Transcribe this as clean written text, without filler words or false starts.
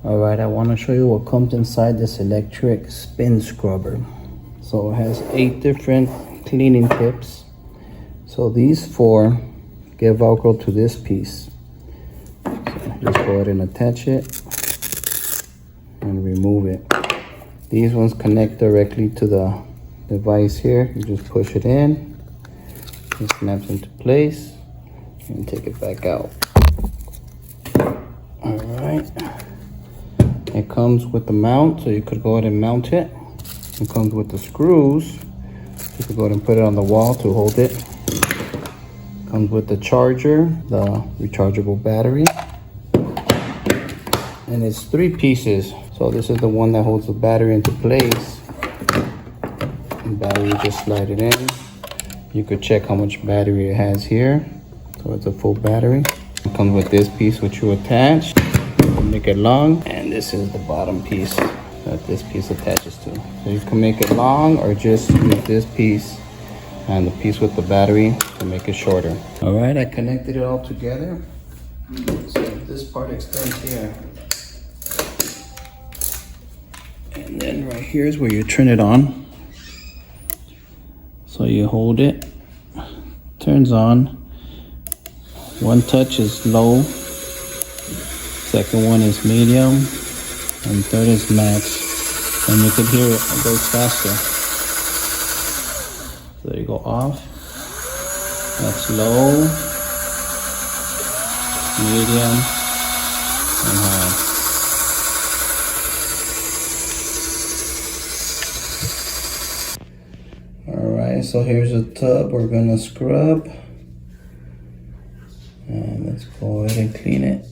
Alright, I want to show you what comes inside this electric spin scrubber. So it has 8 different cleaning tips. So these 4 give Velcro to this piece. So just go ahead and attach it and remove it. These ones connect directly to the device here. You just push it in, it snaps into place, and take it back out. Alright. It comes with the mount, so you could go ahead and mount it. It comes with the screws. You could go ahead and put it on the wall to hold it. Comes with the charger, the rechargeable battery. And it's 3 pieces. So this is the one that holds the battery into place. The battery, you just slide it in. You could check how much battery it has here. So it's a full battery. It comes with this piece which you attach. Make it long, and this is the bottom piece that this piece attaches to. So you can make it long or just use this piece and the piece with the battery to make it shorter. All right, I connected it all together. So this part extends here. And then right here is where you turn it on. So you hold it, turns on. One touch is low. Second one is medium, and third is max. And you can hear it goes faster. So you go off, that's low, medium, and high. Alright, so here's a tub we're gonna scrub. And let's go ahead and clean it.